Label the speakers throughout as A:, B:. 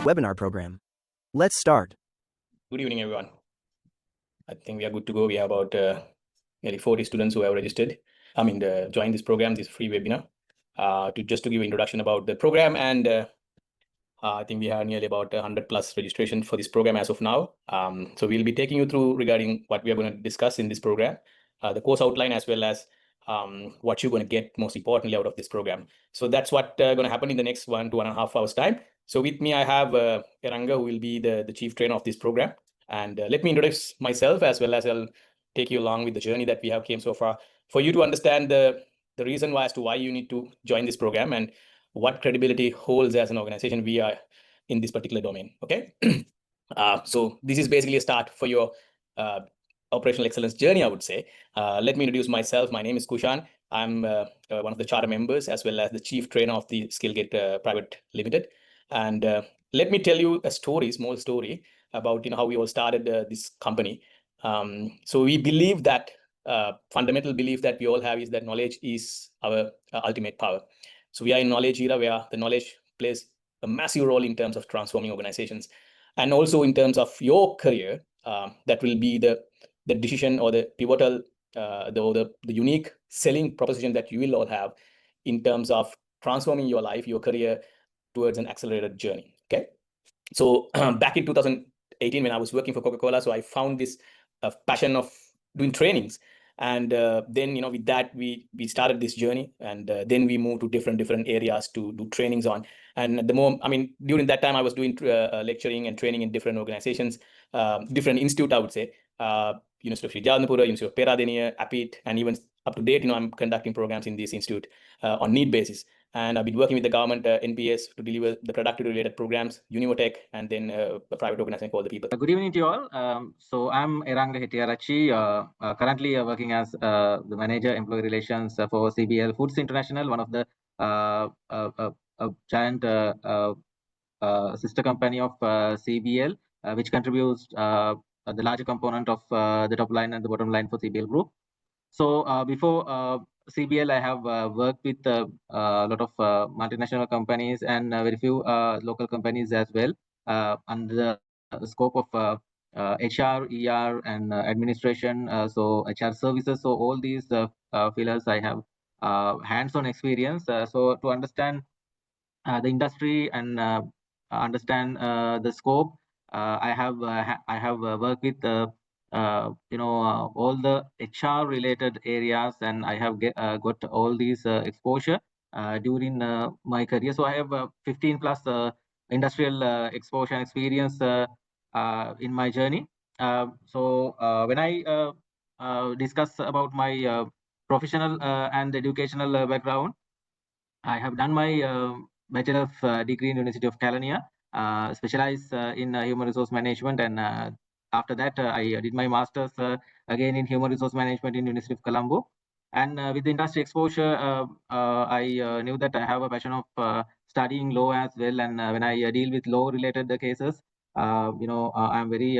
A: webinar program. Let's start.
B: Good evening, everyone. I think we are good to go. We have about nearly 40 students who have registered. Joined this program, this free webinar, to give introduction about the program. And I think we have nearly about 100 plus registration for this program as of now. So we'll be taking you through regarding what we are going to discuss in this program, the course outline, as well as what you're going to get most importantly out of this program. So that's what going to happen in the next 2.5 hours time. So with me, I have Eranga, who will be the chief trainer of this program. And let me introduce myself, as well as I'll take you along with the journey that we have came so far, for you to understand the reason why as to why you need to join this program and what credibility holds as an organization we are in this particular domain. Okay. So this is basically a start for your operational excellence journey, I would say. Let me introduce myself. My name is Kushan. I'm one of the charter members, as well as the chief trainer of the Skillgate Private Limited. And let me tell you a small story about how we all started this company. So we believe that fundamental belief that we all have is that knowledge is our ultimate power. So we are in knowledge era, where the knowledge plays a massive role in terms of transforming organizations, and also in terms of your career. That will be the decision, or the pivotal, the unique selling proposition that you will all have in terms of transforming your life, your career, towards an accelerated journey. Okay. So back in 2018, when I was working for Coca-Cola, so I found this passion of doing trainings. And then, with that, we started this journey, and then we moved to different areas to do trainings on. And at the moment, during that time, I was doing lecturing and training in different organizations, different institute, I would say, University of Sri Jalandhara, University of Peradeniya, APIT, and even up to date, I'm conducting programs in this institute on need basis. And I've been working with the government, NPS, to deliver the productivity-related programs, Univotech, and then a private organization called The People.
C: Good evening to you all. So I'm Eranga Hettiarachchi, currently working as the Manager Employee Relations for CBL Foods International, one of the giant sister company of CBL, which contributes the larger component of the top line and the bottom line for CBL Group. So before CBL, I have worked with a lot of multinational companies and very few local companies as well, under the scope of HR, ER, and administration. So HR services. So all these pillars I have hands-on experience. So to understand the industry and understand the scope, I have worked with all the HR related areas, and I have got all these exposure during my career. So I have 15 plus industrial exposure and experience in my journey. So when I discuss about my professional and educational background, I have done my Bachelor of Degree in University of Kelaniya, specialized in human resource management, and after that I did my master's again in human resource management in University of Colombo. And with the industry exposure, I knew that I have a passion of studying law as well. And when I deal with law related cases, I'm very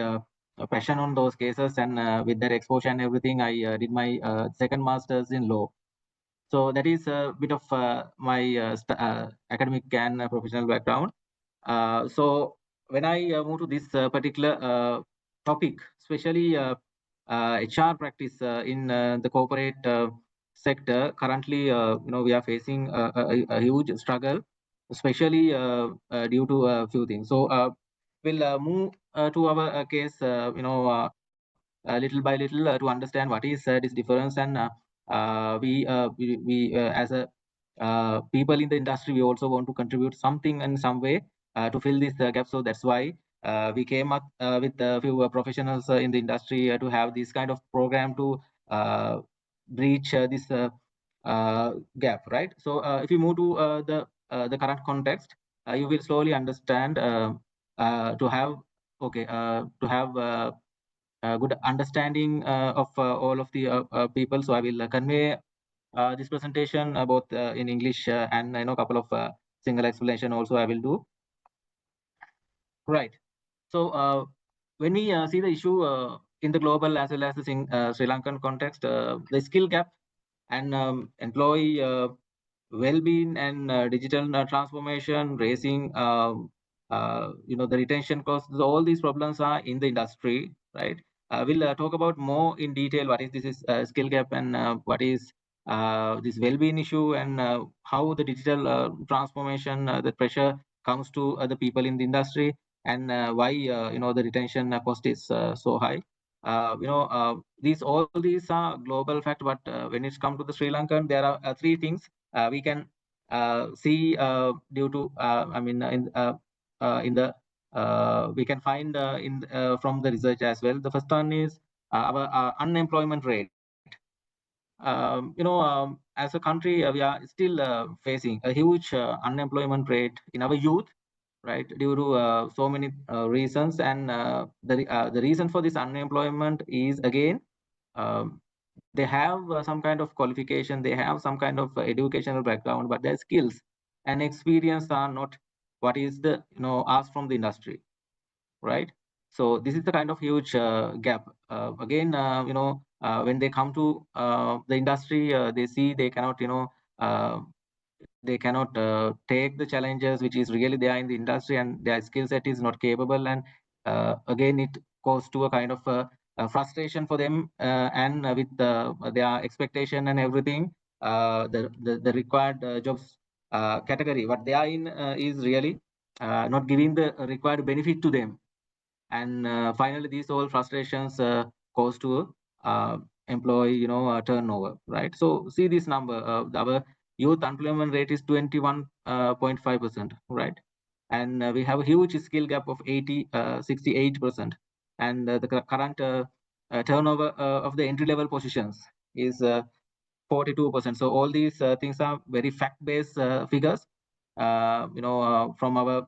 C: passion on those cases. And with that exposure and everything, I did my second master's in law. So that is a bit of my academic and professional background. So when I move to this particular topic, especially HR practice in the corporate sector, currently, we are facing a huge struggle, especially due to a few things. So we'll move to our case, little by little, to understand what is this difference. And we as a people in the industry, we also want to contribute something in some way to fill this gap. So that's why we came up with a few professionals in the industry to have this kind of program to breach this gap, right? So if you move to the current context, you will slowly understand to have good understanding of all of the people. So I will convey this presentation both in English and a couple of single explanation also I will do. Right. So when we see the issue in the global as well as the Sri Lankan context, the skill gap and employee well-being and digital transformation raising the retention costs, all these problems are in the industry, right? We'll talk about more in detail what is this skill gap and what is this well-being issue and how the digital transformation, the pressure comes to the people in the industry, and why the retention cost is so high. All these are global fact, but when it's come to the Sri Lankan, there are three things we can see due to in the we can find from the research as well. The first one is our unemployment rate. As a country, we are still facing a huge unemployment rate in our youth, right? Due to so many reasons, and the reason for this unemployment is again they have some kind of qualification, they have some kind of educational background, but their skills and experience are not what is the asked from the industry, right? So this is the kind of huge gap. Again, when they come to the industry, they see they cannot take the challenges which is really there in the industry, and their skill set is not capable, and again it goes to a kind of frustration for them, and with their expectation and everything, the required jobs category what they are in is really not giving the required benefit to them, and finally these all frustrations cause to employee turnover, right? So see this number, our youth unemployment rate is 21.5%, right? And we have a huge skill gap of 68%, and the current turnover of the entry level positions is 42%. So all these things are very fact-based figures, from our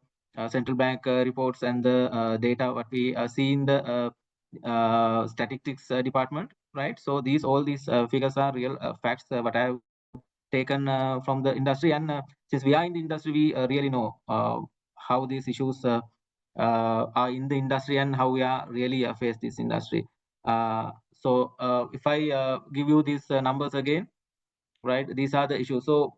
C: central bank reports and the data what we see in the statistics department, right? So all these figures are real facts what I have taken from the industry, and since we are in the industry, we really know how these issues are in the industry and how we are really face this industry. So if I give you these numbers again, right? These are the issues. So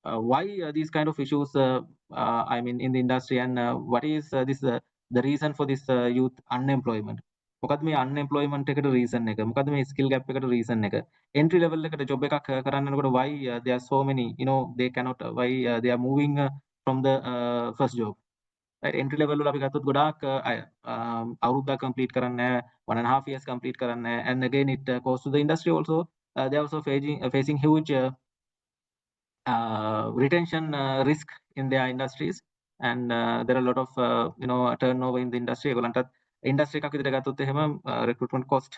C: why these kind of issues in the industry, and what is the reason for this youth unemployment? මොකද මේ unemployment එකට reason එක? මොකද මේ skill gap එකට reason එක? Entry level එකට job එකක් කරන්න යනකොට why there are so many, they cannot, why they are moving from the first job, right? Entry level වල අපි ගත්තොත් ගොඩාක් අය අවුරුද්දක් complete කරන්නේ 1.5 years complete කරන්නේ, and again it goes to the industry also. They are also facing huge retention risk in their industries, and there are a lot of turnover in the industry. ඒගොල්ලන්ටත් industry එකක් විදිහට ගත්තොත් එහෙම recruitment cost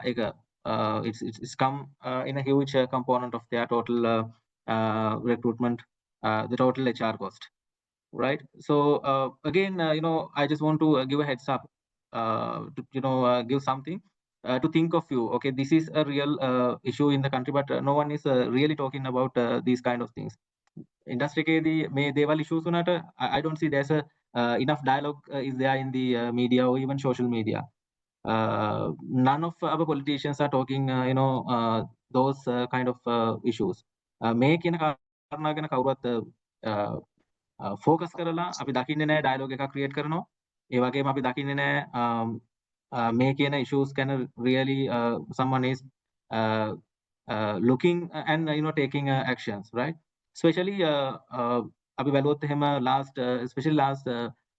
C: එක it's come in a huge component of their total recruitment, the total HR cost, right? So again, I just want to give a heads up, to give something to think of you. Okay, this is a real issue in the country, but no one is really talking about these kind of things. Industry kedi may deval issues unata, I don't see there's a enough dialogue is there in the media or even social media. None of our politicians are talking those kind of issues. මේ කියන කාරණා ගැන කවුරුත් focus කරලා අපි දකින්නේ නැහැ, dialogue එකක් create කරනවා. ඒ වගේම අපි දකින්නේ නැහැ මේ කියන issues ගැන really someone is looking and taking actions, right? Especially අපි බැලුවොත් එහෙම especially last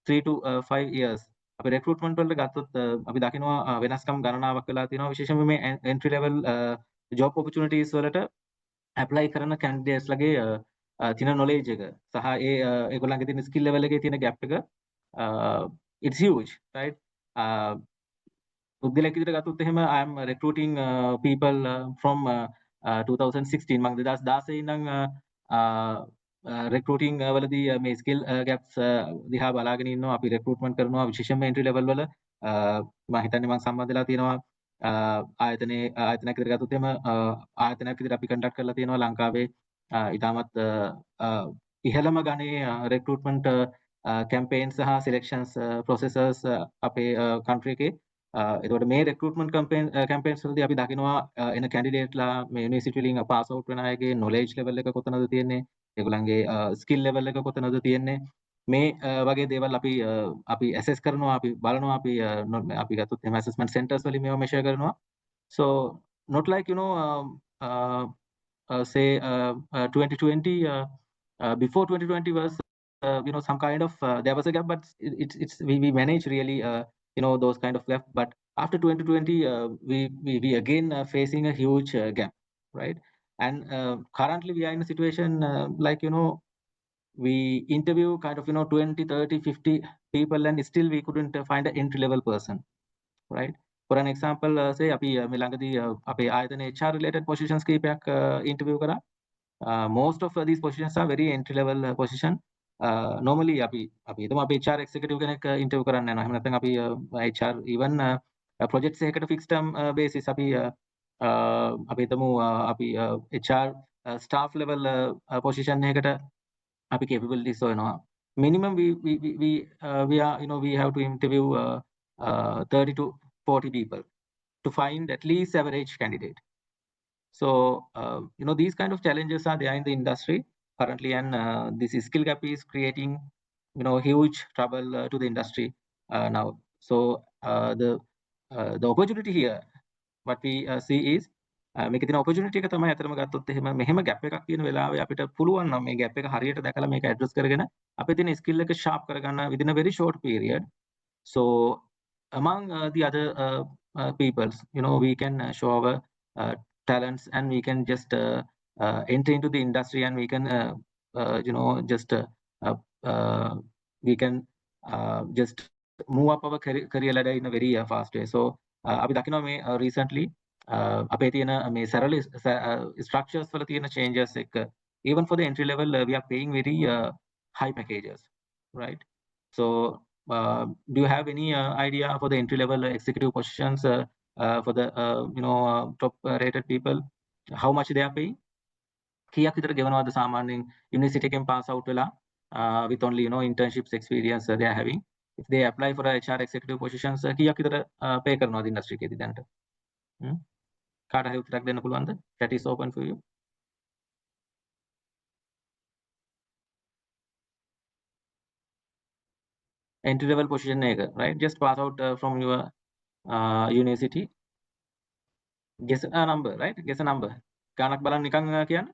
C: 3 to 5 years අපි recruitment වලට ගත්තොත් අපි දකිනවා වෙනස්කම් ගණනාවක් වෙලා තියෙනවා, විශේෂයෙන්ම මේ entry level job opportunities වලට apply කරන candidates ලගේ තියෙන knowledge එක සහ ඒගොල්ලන්ගේ තියෙන skill level එකේ තියෙන gap එක it's huge, right? උද්දලයක් විදිහට ගත්තොත් එහෙම I am recruiting people from 2016 මම 2016 ඉඳන් recruiting වලදී මේ skill gaps දිහා බලාගෙන ඉන්නවා. අපි recruitment කරනවා විශේෂයෙන්ම entry level වල. මම හිතන්නේ මම සම්බන්ධ වෙලා තියෙනවා ආයතනයක් විදිහට ගත්තොත් එහෙම ආයතනයක් විදිහට අපි conduct කරලා තියෙනවා ලංකාවේ ඉතාමත් ඉහළම ගණේ recruitment campaigns සහ selections processes අපේ country එකේ. එතකොට මේ recruitment campaigns වලදී අපි දකිනවා එන candidate ලා මේ university වලින් pass out වෙන අයගේ knowledge level එක කොතනද තියෙන්නේ, ඒගොල්ලන්ගේ skill level එක කොතනද තියෙන්නේ, මේ වගේ දේවල් අපි assess කරනවා, අපි බලනවා, අපි ගත්තොත් එහෙම assessment centers වලින් මේවා measure කරනවා. So not like say 2020 before 2020 was some kind of there was a gap, but it's we managed really those kind of gap. But after 2020 we again facing a huge gap, right? And currently we are in a situation like we interview kind of 20, 30, 50 people, and still we couldn't find an entry level person, right? For an example, say අපි මේ ළඟදී අපේ ආයතනයේ HR related positions කීපයක් interview කරා. Most of these positions are very entry level position. Normally අපි හිතමු අපි HR executive කෙනෙක් interview කරන්න යනවා. එහෙම නැත්නම් අපි HR even projects එකකට fixed term basis අපි හිතමු අපි HR staff level position එකකට අපි capabilities හොයනවා. Minimum we are we have to interview 30 to 40 people to find at least average candidate. So these kind of challenges are there in the industry currently, and this skill gap is creating huge trouble to the industry now. So the opportunity here, what we see is මේක තියෙන opportunity එක තමයි අතරම ගත්තොත් මෙහෙම gap එකක් තියෙන වෙලාවේ අපිට පුළුවන් නම් මේ gap එක හරියට දැකලා මේක address කරගෙන අපේ තියෙන skill එක sharp කරගන්න within a very short period. So among the other peoples, we can show our talents, and we can just enter into the industry, and we can we can just move up our career ladder in a very fast way. So අපි දකිනවා මේ recently අපේ තියෙන මේ salary structures වල තියෙන changes එක, even for the entry level we are paying very high packages, right? So do you have any idea for the entry level executive positions for the top rated people, how much they are paying? කීයක් විතර ගෙවනවද සාමාන්‍යයෙන් university එකෙන් pass out වෙලා with only internships experience they are having? If they apply for a HR executive positions කීයක් විතර pay කරනවද industry එකේදී දැනට? කාට හරි උත්තරයක් දෙන්න පුළුවන්ද? That is open for you. Entry level position එක, right? Just pass out from your university. Guess a number, right? Guess a number. ගානක් බලන්න නිකන් කියන්න.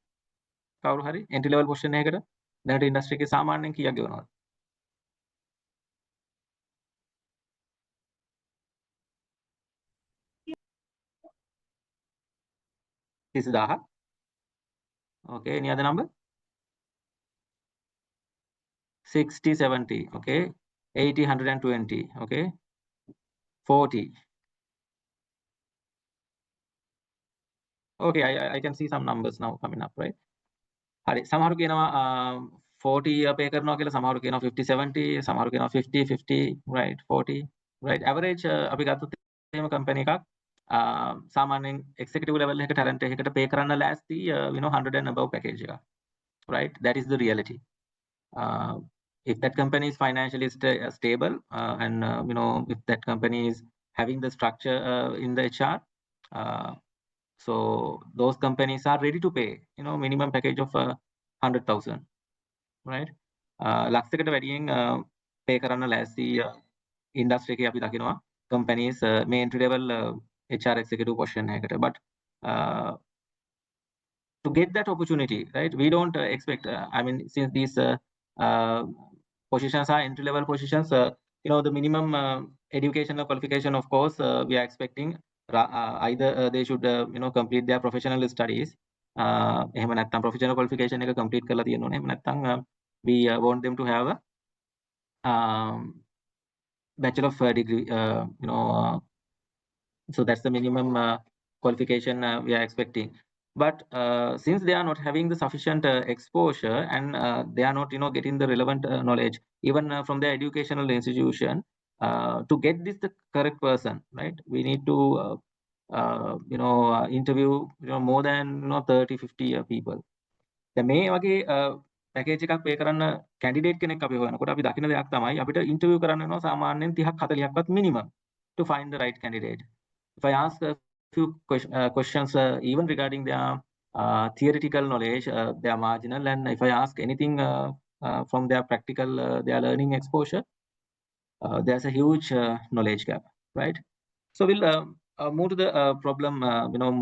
C: කවුරු හරි entry level position එකකට දැනට industry එකේ සාමාන්‍යයෙන් කීයක් ගෙවනවද? 30000. Okay, any other number? 60, 70, okay. 80, 120, okay. 40. Okay, I can see some numbers now coming up, right? හරි, සමහරු කියනවා 40 pay කරනවා කියලා, සමහරු කියනවා 50, 70, සමහරු කියනවා 50, 50, right? 40, right? Average අපි ගත්තොත් එහෙම company එකක් සාමාන්‍යයෙන් executive level එකක talent එකකට pay කරන්න ලෑස්ති 100 and above package එකක්, right? That is the reality. If that company is financially stable and if that company is having the structure in the HR, so those companies are ready to pay minimum package of 100,000, right? ලක්ෂයකට වැඩියෙන් pay කරන්න ලෑස්ති industry එකේ අපි දකිනවා companies මේ entry level HR executive position එකකට. But to get that opportunity, right, we don't expect I mean, since these positions are entry level positions, the minimum educational qualification, of course, we are expecting either they should complete their professional studies. එහෙම නැත්නම් professional qualification එක complete කරලා තියෙන්න ඕනේ. එහෙම නැත්නම් we want them to have a bachelor of degree, so that's the minimum qualification we are expecting. But since they are not having the sufficient exposure, and they are not getting the relevant knowledge even from their educational institution, to get this the correct person, right, we need to interview more than 30, 50 people. දැන් මේ වගේ package එකක් pay කරන්න candidate කෙනෙක් අපි හොයනකොට අපි දකින්න දෙයක් තමයි අපිට interview කරන්න වෙනවා සාමාන්‍යයෙන් 30ක් 40ක්වත් minimum to find the right candidate. If I ask a few questions even regarding their theoretical knowledge, they are marginal, and if I ask anything from their practical, their learning exposure, there's a huge knowledge gap, right? So we'll move to the problem,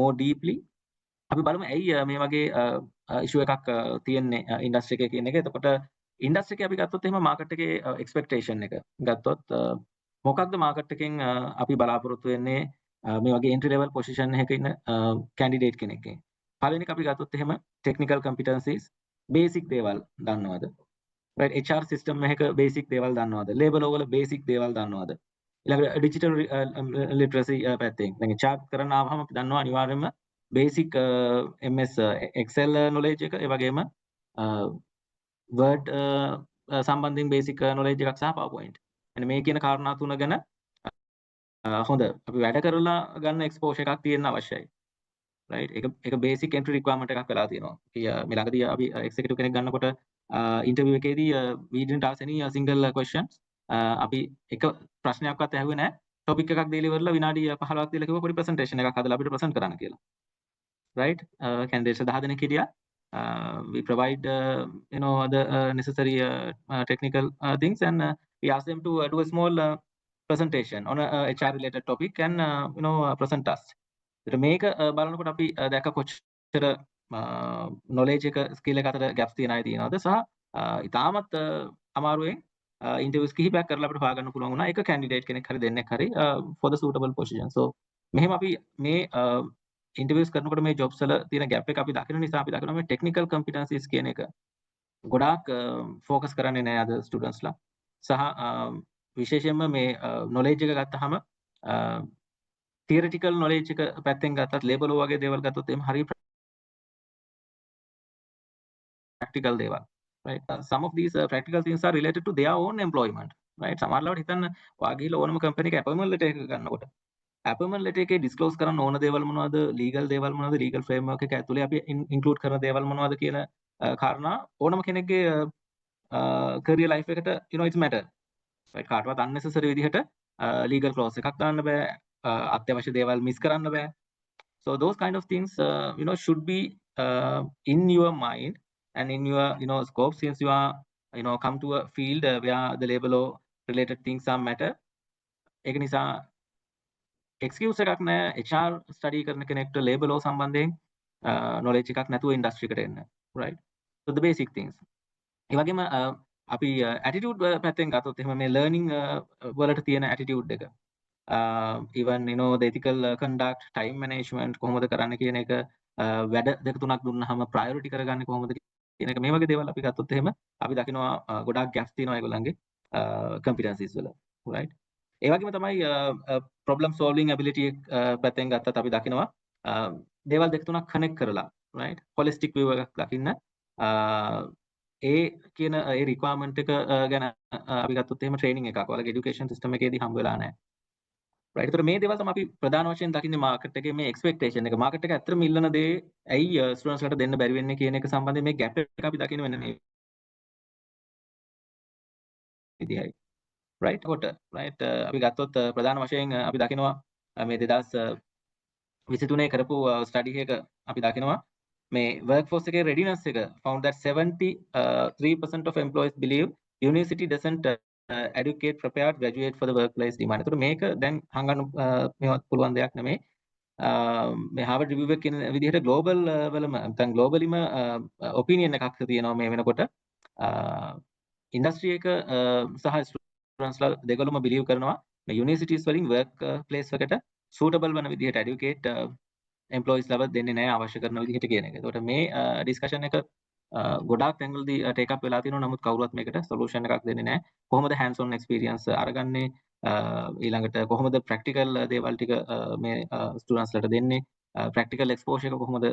C: more deeply. අපි බලමු ඇයි මේ වගේ ඉෂුව එකක් තියෙන්නේ industry එකේ කියන එක. එතකොට ඉන්ඩස්ට්‍රි එකේ අපි ගත්තොත් එහෙම මාකට් එකේ එක්ස්පෙක්ටේෂන් එක ගත්තොත් මොකක්ද මාකට් එකෙන් අපි බලාපොරොත්තු වෙන්නේ මේ වගේ එන්ට්‍රි ලෙවල් පොසිෂන් එකක ඉන්න කැන්ඩිඩේට් කෙනෙක්ගෙන්. පළවෙනි එක අපි ගත්තොත් එහෙම ටෙක්නිකල් කම්පිටන්සිස් බේසික් දේවල් දන්නවද? right, HR සිස්ටම් එකක බේසික් දේවල් දන්නවද? ලේබල් වල බේසික් දේවල් දන්නවද? ඊළඟට ඩිජිටල් ලිටරසි පැත්තෙන් දැන් HR කරන්න ආවම අපි දන්නවා අනිවාර්යයෙන්ම basic MS Excel knowledge එක ඒ වගේම Word සම්බන්ධයෙන් basic knowledge එකක් සහ PowerPoint. එන්න මේ කියන කාරණා තුන ගැන හොඳ අපි වැඩ කරලා ගන්න exposure එකක් තියෙන්න අවශ්‍යයි. right, ඒක basic entry requirement එකක් වෙලා තියෙනවා. මේ ළඟදී අපි executive කෙනෙක් ගන්නකොට interview එකේදී we didn't ask any single questions. අපි එක ප්‍රශ්නයක්වත් ඇහුවේ නැහැ. topic එකක් දීලා ඉවරලා විනාඩි 15ක් දීලා කිව්වා පොඩි presentation එකක් හදලා අපිට present කරන්න කියලා. right, candidates 10 දෙනෙක් හිටියා. We provide the necessary technical things, and we ask them to do a small presentation on a HR related topic and present us. ඒත් මේක බලනකොට අපි දැක්ක කොච්චර knowledge එක skill එක අතර gaps තියෙනවද සහ ඉතාමත් අමාරුවෙන් interviews කිහිපයක් කරලා අපිට හොයාගන්න පුළුවන් වුණා එක candidate කෙනෙක් හරි දෙන්නෙක් හරි for the suitable position. So මෙහෙම අපි මේ interviews කරනකොට මේ jobs වල තියෙන gap එක අපි දකින නිසා අපි දකිනවා මේ technical competencies කියන එක ගොඩාක් focus කරන්නේ නැහැ අද students ලා. සහ විශේෂයෙන්ම මේ knowledge එක ගත්තාම theoretical knowledge එක පැත්තෙන් ගත්තත් label වගේ දේවල් ගත්තොත් එහම හරි practical දේවල්. right, some of these practical things are related to their own employment. right, සමහරවිට හිතන්න ඔයා ගිහලා ඕනම company එක appointment letter එක ගන්නකොට appointment letter එකේ disclose කරන්න ඕන දේවල් මොනවද, legal දේවල් මොනවද, legal framework එක ඇතුලේ අපි include කරන දේවල් මොනවද කියන කාරණා ඕනම කෙනෙක්ගේ career life එකට it's matter. right, කාටවත් unnecessary විදිහට legal clause එකක් දාන්න බෑ, අත්‍යවශ්‍ය දේවල් miss කරන්න බෑ. So those kind of things should be in your mind and in your scope, since you are come to a field where the label or related things are matter. ඒක නිසා excuse එකක් නෑ HR study කරන කෙනෙක්ට label or සම්බන්ධයෙන් knowledge එකක් නැතුව industry එකට එන්න. right, so the basic things. ඒ වගේම අපි attitude පැත්තෙන් ගත්තොත් එහෙම මේ learning වලට තියෙන attitude එක even the ethical conduct, time management කොහොමද කරන්න කියන එක, වැඩ දෙක තුනක් දුන්නාම priority කරගන්නේ කොහොමද කියන එක, මේ වගේ දේවල් අපි ගත්තොත් එහෙම අපි දකිනවා ගොඩාක් gaps තියෙනවා ඒගොල්ලන්ගේ competencies වල. right, ඒ වගේම තමයි problem solving ability පැත්තෙන් ගත්තත් අපි දකිනවා දේවල් දෙක තුනක් connect කරලා right, holistic view එකක් දකින්න ඒ කියන ඒ requirement එක ගැන අපි ගත්තොත් එහෙම training එකක් ඔයාලගේ education system එකේදී හම්බ වෙලා නැහැ. right, ඒතර මේ දේවල් තමයි අපි ප්‍රධාන වශයෙන් දකින්නේ market එකේ මේ expectation එක. market එක ඇත්තටම ඉල්ලන දේ ඇයි students ලට දෙන්න බැරි වෙන්නේ කියන එක සම්බන්ධයෙන් මේ gap එක අපි දකින්න වෙන මේ විදිහයි. right, කොට right, අපි ගත්තොත් ප්‍රධාන වශයෙන් අපි දකිනවා මේ 2023 කරපු study එක අපි දකිනවා මේ workforce එකේ readiness එක found that 73% of employees believe university doesn't educate prepared graduate for the workplace demand. ඒතර මේක දැන් හංගන්න මේවත් පුළුවන් දෙයක් නෙමෙයි. මේ Harvard review එක කියන විදිහට global වලම නැත්නම් globally opinion එකක් තියෙනවා මේ වෙනකොට. industry එක සහ students ලා දෙකලම believe කරනවා මේ universities වලින් work place එකට suitable වන විදිහට educate employees ලව දෙන්නේ නැහැ අවශ්‍ය කරන විදිහට කියන එක. ඒකට මේ discussion එක ගොඩාක් තැන්වලදී take up වෙලා තියෙනවා. නමුත් කවුරුත් මේකට solution එකක් දෙන්නේ නැහැ. කොහොමද hands on experience අරගන්නේ, ඊළඟට කොහොමද practical දේවල් ටික මේ students ලට දෙන්නේ, practical exposure එක කොහොමද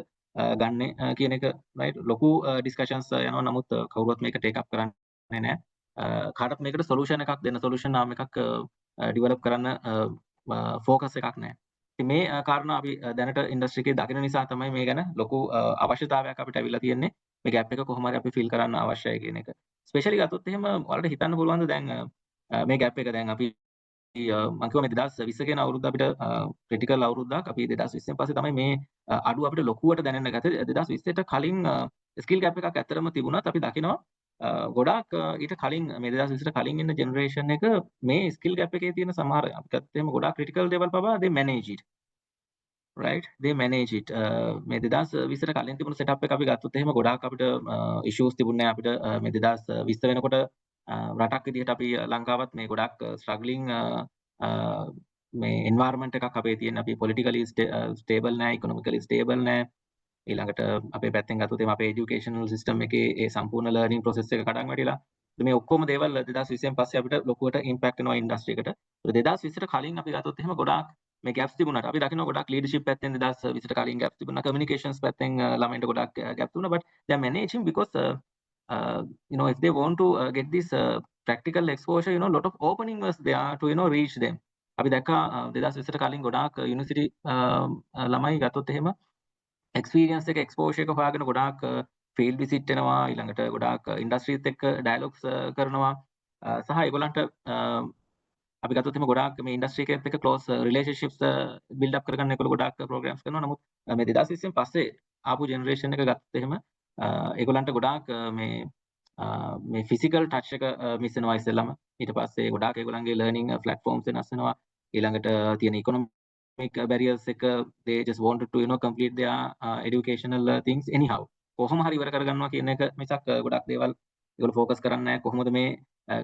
C: ගන්නෙ කියන එක right, ලොකු discussions යනවා. නමුත් කවුරුත් මේක take up කරන්නේ නැහැ. කාටත් මේකට solution එකක් දෙන්න, solution නාම එකක් develop කරන්න focus එකක් නැහැ. ඉතින් මේ කාරණා අපි දැනට ඉන්ඩස්ට්‍රි එකේ දකින නිසා තමයි මේ ගැන ලොකු අවශ්‍යතාවයක් අපිට අවිල්ලා තියෙන්නේ. මේ ગેප් එක කොහොම හරි අපි ෆිල් කරන්න අවශ්‍යයි කියන එක. ස්පෙෂලි ගත්තොත් එහෙම ඔයාලට හිතන්න පුළුවන්ද දැන් මේ ગેප් එක දැන් අපි මම කිව්වා මේ 2020 කියන අවුරුද්ද අපිට ක්‍රිටිකල් අවුරුද්දක්. අපි 2020 පස්සේ තමයි මේ අඩුව අපිට ලොකුවට දැනෙන්න ගත්තේ. 2020ට කලින් ස්කිල් ગેප් එකක් ඇත්තටම තිබුණත් අපි දකිනවා ගොඩාක් ඊට කලින් මේ 2020ට කලින් ඉන්න ජෙනරේෂන් එක මේ ස්කිල් ගැප් එකේ තියෙන සමහර අපිටත් එහෙම ගොඩාක් ක්‍රිටිකල් දේවල් පවා they manage it right they manage it මේ 2020ට කලින් තිබුණු setup එක අපි ගත්තොත් එහෙම ගොඩාක් අපිට issues තිබුණේ අපිට මේ 2020 වෙනකොට රටක් විදිහට අපි ලංකාවත් මේ ගොඩාක් struggling මේ environment එකක් අපේ තියෙන අපි politically stable නැහැ economically stable නැහැ ඊළඟට අපේ පැත්තෙන් ගත්තොත් එහෙම අපේ educational system එකේ ඒ සම්පූර්ණ learning process එක කඩන් වැටිලා මේ ඔක්කොම දේවල් 2020න් පස්සේ අපිට ලොකුවට impact වෙනවා industry එකට 2020ට කලින් අපි ගත්තොත් එහෙම ගොඩාක් මේ gaps තිබුණාට අපි දකිනවා ගොඩාක් leadership පැත්තෙන් 2020ට කලින් gaps තිබුණා communications පැත්තෙන් ළමයින්ට ගොඩාක් gaps තිබුණා but they are managing because you know if they want to get this practical exposure you know lot of opening was there to you know reach them අපි දැක්කා 2020ට කලින් ගොඩාක් university ළමයි ගත්තොත් එහෙම experience එක exposure එක හොයාගෙන ගොඩාක් field visit වෙනවා ඊළඟට ගොඩාක් industries එක්ක dialogues කරනවා සහ ඒගොල්ලන්ට අපි ගත්තොත් එimhe ගොඩාක් මේ industry එකත් එක්ක close relationships build up කරගන්න ඒගොල්ලෝ ගොඩාක් programs කරනවා නමුත් මේ 2020 පස්සේ ආපු generation එක ගත්තොත් එහෙම ඒගොල්ලන්ට ගොඩාක් මේ physical touch එක miss වෙනවා ඉස්සෙල්ලාම ඊට පස්සේ ගොඩාක් ඒගොල්ලන්ගේ learning platforms වෙනස් වෙනවා ඊළඟට තියෙන economic barriers එක they just wanted to you know complete their educational things anyhow කොහොම හරි ඉවර කරගන්නවා කියන එක මිසක් ගොඩක් දේවල් ඒගොල්ලෝ focus කරන්නේ නැහැ කොහොමද මේ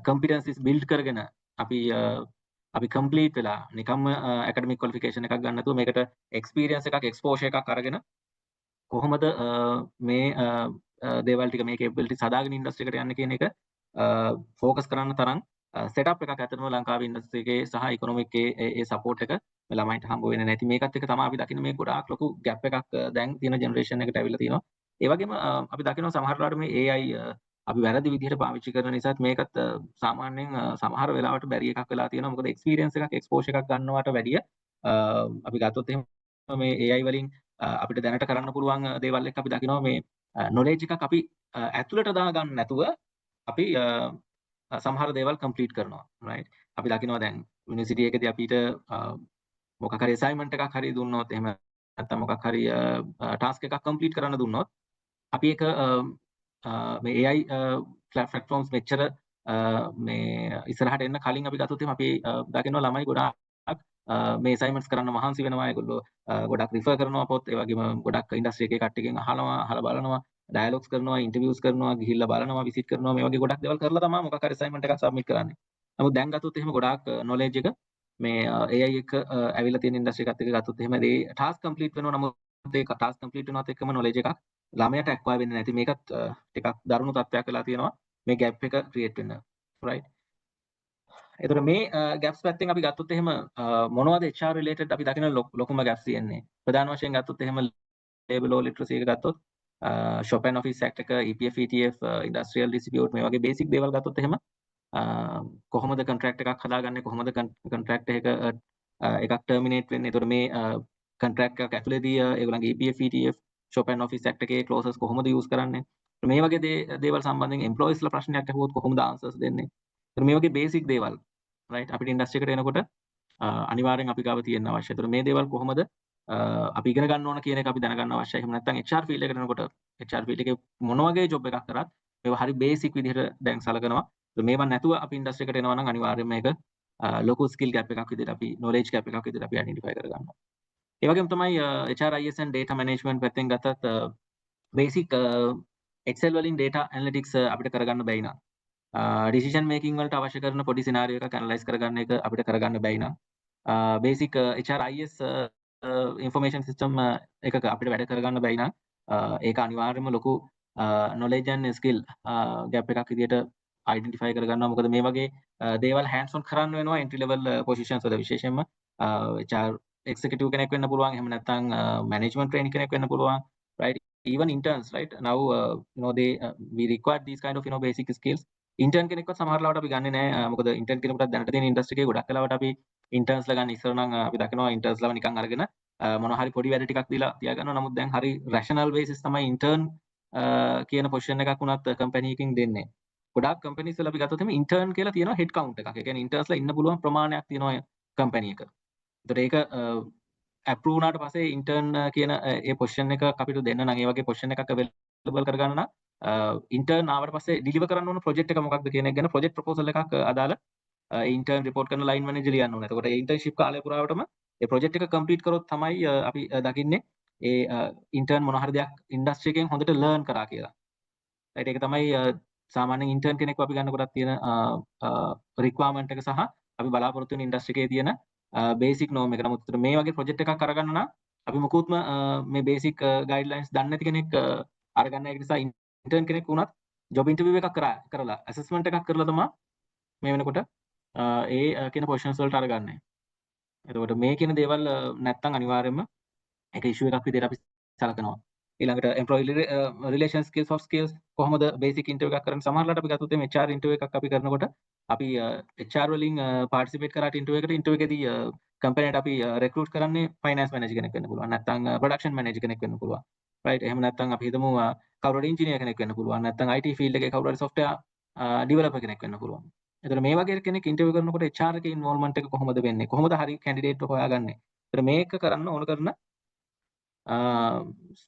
C: competencies build කරගෙන අපි complete වෙලා නිකම්ම academic qualification එකක් ගන්න නැතුව මේකට experience එකක් exposure එකක් අරගෙන කොහොමද මේ දේවල් ටික මේ capabilities හදාගෙන industry එකට යන්න කියන එක focus කරන්න තරම් setup එකක් ඇත්තටම ලංකාවේ industry එකේ සහ economic ඒ support එක ළමයින්ට හම්බ වෙන්නේ නැති මේකත් එක්ක තමයි අපි දකින්නේ මේ ගොඩාක් ලොකු gap එකක් දැන් තියෙන generation එකට ඇවිල්ලා තියෙනවා ඒ වගේම අපි දකිනවා සමහර වෙලාවට මේ AI අපි වැරදි විදිහට පාවිච්චි කරන නිසාත් මේකත් සාමාන්‍යයෙන් සමහර වෙලාවට බැරි එකක් වෙලා තියෙනවා මොකද experience එකක් exposure එකක් ගන්නවට වැඩිය අපි ගත්තොත් එහෙම මේ AI වලින් අපිට දැනට කරන්න පුළුවන් දේවල් එක්ක අපි දකිනවා මේ knowledge එකක් අපි ඇතුළට දා ගන්න නැතුව අපි සමහර දේවල් complete කරනවා right අපි දකිනවා දැන් යුනිවර්සිටි එකේදී අපිට මොකක් හරි assignment එකක් හරි දුන්නොත් එහෙම නැත්නම් මොකක් හරි task එකක් complete කරන්න දුන්නොත් අපි ඒක මේ AI platforms මෙච්චර මේ ඉස්සරහට එන්න කලින් අපි ගත්තොත් එහෙනම් අපි දකිනවා ළමයි ගොඩාක් මේ assignments කරන්න මහන්සි වෙනවා ඒගොල්ලෝ ගොඩක් refer කරනවා පොත් ඒ වගේම ගොඩක් industry එකේ කට්ටියකින් අහලා බලනවා dialogues කරනවා interviews කරනවා ගිහිල්ලා බලනවා visit කරනවා මේ වගේ ගොඩක් දේවල් කරලා තමයි මොකක් හරි assignment එකක් submit කරන්නේ. නමුත් දැන් ගත්තොත් එහෙම ගොඩාක් knowledge එක මේ AI එක ඇවිල්ලා තියෙන industry එකත් එක්ක ගත්තොත් එහෙම ඒ task complete වෙනවා නමුත් ඒ task complete වෙනවත් එක්කම knowledge එකක් ළමයට acquire වෙන්නේ නැති මේකත් ටිකක් දරුණු තත්ත්වයක් වෙලා තියෙනවා මේ gap එක create වෙන්න right එතකොට මේ gaps පැත්තෙන් අපි ගත්තොත් එහෙම මොනවද HR related අපි දකින ලොකුම gaps තියෙන්නේ ප්‍රධාන වශයෙන් ගත්තොත් එහෙම labor law literacy එක ගත්තොත් Chopin Office Act එක EPF ETF industrial dispute මේ වගේ basic දේවල් ගත්තොත් එහෙම කොහොමද contract එකක් හදාගන්නේ කොහොමද contract එකක් terminate වෙන්නේ එතකොට මේ contract එකක් ඇතුළේදී ඒගොල්ලන්ගේ EPF ETF Chopin Office Act එකේ clauses කොහොමද use කරන්නේ මේ වගේ දේවල් සම්බන්ධයෙන් employees ලා ප්‍රශ්නයක් අහුවොත් කොහොමද answers දෙන්නේ මේ වගේ basic දේවල් right අපිට industry එකට එනකොට අනිවාර්යෙන් අපි ගාව තියෙන්න අවශ්‍යයි. ඒතර මේ දේවල් කොහොමද අපි ඉගෙන ගන්න ඕන කියන එක අපි දැනගන්න අවශ්‍යයි. එහෙම නැත්නම් HR field එකට එනකොට HR field එකේ මොන වගේ job එකක් කරත් මේවා හරි basic විදිහට දැන් සලකනවා. මේවා නැතුව අපි industry එකට එනවා නම් අනිවාර්යයෙන් මේක ලොකු skill gap එකක් විදිහට අපි knowledge gap එකක් විදිහට අපි identify කරගන්නවා. ඒ වගේම තමයි HRIS and data management පැත්තෙන් ගත්තත් basic Excel වලින් data analytics අපිට කරගන්න බැයි නම් decision making වලට අවශ්‍ය කරන පොඩි scenario එකක් analyze කරගන්න එක අපිට කරගන්න බැයි නම් basic HRIS information system එකක අපිට වැඩ කරගන්න බැයි නම් ඒක අනිවාර්යයෙන්ම ලොකු knowledge and skill gap එකක් විදිහට identify කරගන්නවා මොකද මේ වගේ දේවල් hands on කරන්න වෙනවා entry level positions වල විශේෂයෙන්ම HR executive කෙනෙක් වෙන්න පුළුවන් එහෙම නැත්නම් management training කෙනෙක් වෙන්න පුළුවන් right even interns right now you know they we require these kind of you know basic skills intern කෙනෙක්වත් සමහර ලාවට අපි ගන්නෙ නැහැ මොකද intern කෙනෙකුට දැනට තියෙන industry එකේ ගොඩක් වෙලාවට අපි interns ලා ගන්න ඉස්සර නම් අපි දකිනවා interns ලාව නිකන් අරගෙන මොනවා හරි පොඩි වැඩ ටිකක් දීලා තියාගන්නවා නමුත් දැන් හරි rational basis තමයි intern කියන position එකක් උනත් company එකකින් දෙන්නේ ගොඩාක් companies වල අපි ගත්තොත් එimhe intern කියලා තියෙනවා head count එකක් ඒ කියන්නේ interns ලා ඉන්න පුළුවන් ප්‍රමාණයක් තියෙනවා company එක. ඒතර ඒක approve වුණාට පස්සේ intern කියන ඒ position එක අපිට දෙන්න නම් ඒ වගේ position එකක් available කරගන්න නම් ඉන්ටර්න් ආවට පස්සේ ඩිලිවර් කරන්න ඕන ප්‍රොජෙක්ට් එක මොකක්ද කියන එක ගැන ප්‍රොජෙක්ට් ප්‍රොපෝසල් එකක් අදාළ ඉන්ටර්න් රිපෝට් කරන ලයින් මැනේජර් ලියන්න ඕනේ. එතකොට ඒ ඉන්ටර්න්ෂිප් කාලය පුරාවටම ඒ ප්‍රොජෙක්ට් එක කම්ප්ලීට් කරොත් තමයි අපි දකින්නේ ඒ ඉන්ටර්න් මොන හරි දෙයක් ඉන්ඩස්ට්‍රි එකෙන් හොඳට ලර්න් කරා කියලා. රයිට් ඒක තමයි සාමාන්‍යයෙන් ඉන්ටර්න් කෙනෙක්ව අපි ගන්න කොටත් තියෙන රික්වයර්මන්ට් එක සහ අපි බලාපොරොත්තු වෙන ඉන්ඩස්ට්‍රි එකේ තියෙන බේසික් නෝම් එක. නමුත් මේ වගේ ප්‍රොජෙක්ට් එකක් අරගන්න නම් අපි මුකුත්ම මේ බේසික් ගයිඩ්ලයින්ස් දන්නේ නැති කෙනෙක් අරගන්න. ඒක නිසා ඉන්ටර්න් කෙනෙක් වුණත් ජොබ් ඉන්ටර්විව් එකක් කරලා ඇසස්මන්ට් එකක් කරලා තමයි මේ වෙනකොට ඒ කියන පොසිෂන්ස් වලට අරගන්නේ. එතකොට මේ කියන දේවල් නැත්තම් අනිවාර්යයෙන්ම ඒක ඉෂුව එකක් විදිහට අපි සලකනවා. ඊළඟට employee relation skills soft skills කොහොමද බේසික් ඉන්ටර්විව් එකක් කරන්න. සමහරවිට අපි ගත්තොත් මේ HR ඉන්ටර්විව් එකක් අපි කරනකොට අපි HR වලින් පාර්ටිසිපේට් කරාට ඉන්ටර්විව් එකේදී කම්පැනිට අපි රෙක්රූට් කරන්නේ ෆයිනෑන්ස් මැනේජර් කෙනෙක් වෙන්න පුළුවන්. නැත්නම් ප්‍රොඩක්ෂන් මැනේජර් කෙනෙක් වෙන්න පුළුවන්. රයිට්. එහෙම නැත්නම් අපි හිතමු කවුරු හරි ඉන්ජිනියර් කෙනෙක් වෙන්න පුළුවන්. නැත්නම් IT ෆීල්ඩ් එකේ කවුරු හරි software developer කෙනෙක් වෙන්න පුළුවන්. එතකොට මේ වගේ කෙනෙක් ඉන්ටර්විව් කරනකොට HR එකේ ඉන්වෝල්ව්මන්ට් එක කොහොමද වෙන්නේ? කොහොමද හරි කැන්ඩිඩේට් එක හොයාගන්නේ? එතකොට මේක කරන්න ඕන කරන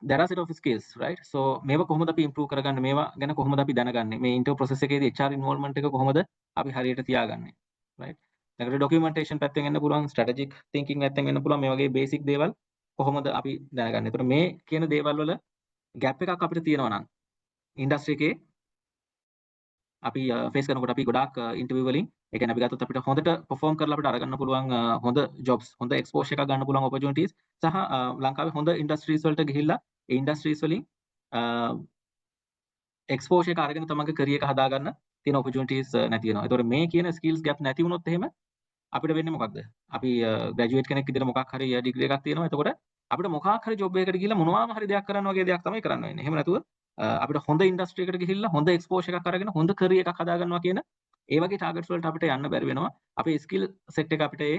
C: there are set of skills, right? So මේවා කොහොමද අපි improve කරගන්නේ? මේවා ගැන කොහොමද අපි දැනගන්නේ? මේ ඉන්ටර්විව් process එකේදී HR involvement එක කොහොමද අපි හරියට තියාගන්නේ? right? ඊළඟට documentation පැත්තෙන් එන්න පුළුවන්, strategic thinking පැත්තෙන් එන්න පුළුවන්. මේ වගේ basic දේවල් කොහොමද අපි දැනගන්නේ? එතකොට මේ කියන දේවල් වල gap එකක් අපිට තියෙනවා නම් ඉන්ඩස්ට්‍රි එකේ අපි ෆේස් කරනකොට අපි ගොඩාක් ඉන්ටර්විව් වලින් ඒ කියන්නේ අපි ගත්තොත් අපිට හොඳට perform කරලා අපිට අරගන්න පුළුවන් හොඳ jobs හොඳ exposure එකක් ගන්න පුළුවන් opportunities සහ ලංකාවේ හොඳ industries වලට ගිහිල්ලා ඒ industries වලින් exposure එක අරගෙන තමන්ගේ career එක හදාගන්න තියෙන opportunities නැති වෙනවා. ඒතකොට මේ කියන skills gap නැති වුණොත් එහෙම අපිට වෙන්නේ මොකක්ද? අපි graduate කෙනෙක් විදිහට මොකක් හරි degree එකක් තියෙනවා. එතකොට අපිට මොකක් හරි job එකකට ගිහිල්ලා මොනවාම හරි දෙයක් කරන්න වගේ දෙයක් තමයි කරන්න වෙන්නේ. එහෙම නැතුව අපිට හොඳ ඉන්ඩස්ට්‍රි එකකට ගිහිල්ලා හොඳ එක්ස්පෝෂර් එකක් අරගෙන හොඳ කරියර් එකක් හදාගන්නවා කියන ඒ වගේ ටාගට්ස් වලට අපිට යන්න බැරි වෙනවා. අපේ ස්කිල් සෙට් එක අපිට ඒ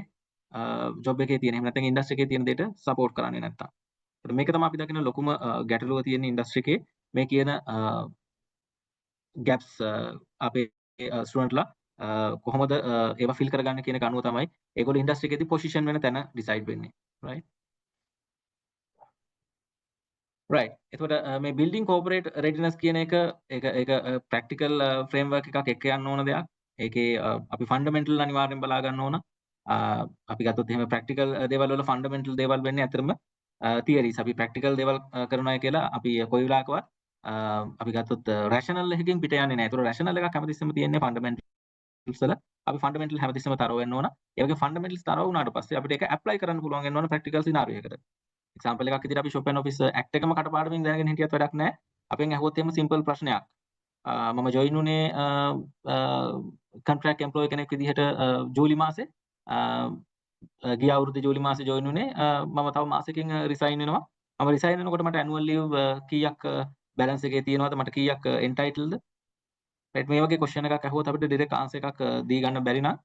C: ජොබ් එකේ තියෙන එහෙම නැත්නම් ඉන්ඩස්ට්‍රි එකේ තියෙන දෙයට සපෝට් කරන්නේ නැත්තම්. ඒත් මේක තමයි අපි දකින ලොකුම ගැටලුව තියෙන ඉන්ඩස්ට්‍රි එකේ මේ කියන ගැප්ස් අපේ ස්ටුඩන්ට්ලා කොහොමද ඒවා ෆිල් කරගන්න කියන එක අනුව තමයි ඒගොල්ලෝ ඉන්ඩස්ට්‍රි එකේදී පොසිෂන් වෙන තැන ඩිසයිඩ් වෙන්නේ. right? right. එතකොට මේ building corporate readiness කියන එක ඒක practical framework එකක් එක්ක යන්න ඕන දෙයක්. ඒකේ අපි fundamental අනිවාර්යෙන් බලා ගන්න ඕන. අපි ගත්තොත් එහෙම practical දේවල් වල fundamental දේවල් වෙන්නේ අතරම theories. අපි practical දේවල් කරනවා කියලා අපි කොයි වෙලාවකවත් අපි ගත්තොත් rational එකකින් පිට යන්නේ නැහැ. ඒතකොට rational එකක් හැමතිස්සෙම තියෙන්නේ fundamentals වල. අපි fundamental හැමතිස්සෙම තරව වෙන්න ඕන. ඒ වගේ fundamentals තරව වුණාට පස්සේ අපිට ඒක apply කරන්න පුළුවන් වෙන්න ඕන practical scenario එකකට. එක්සැම්පල් එකක් විදිහට අපි shop and office act එකම කටපාඩමින් දැනගෙන හිටියත් වැඩක් නැහැ. අපෙන් අහුවොත් එහෙම සිම්පල් ප්‍රශ්නයක්. මම ජොයින් උනේ contract employee කෙනෙක් විදිහට ජූලි මාසේ ගිය අවුරුද්දේ ජූලි මාසේ ජොයින් උනේ. මම තව මාසෙකින් රිසයින් වෙනවා. මම රිසයින් වෙනකොට මට annual leave කීයක් balance එකේ තියෙනවද? මට කීයක් entitled? right මේ වගේ question එකක් අහුවොත් අපිට direct answer එකක් දී ගන්න බැරි නම්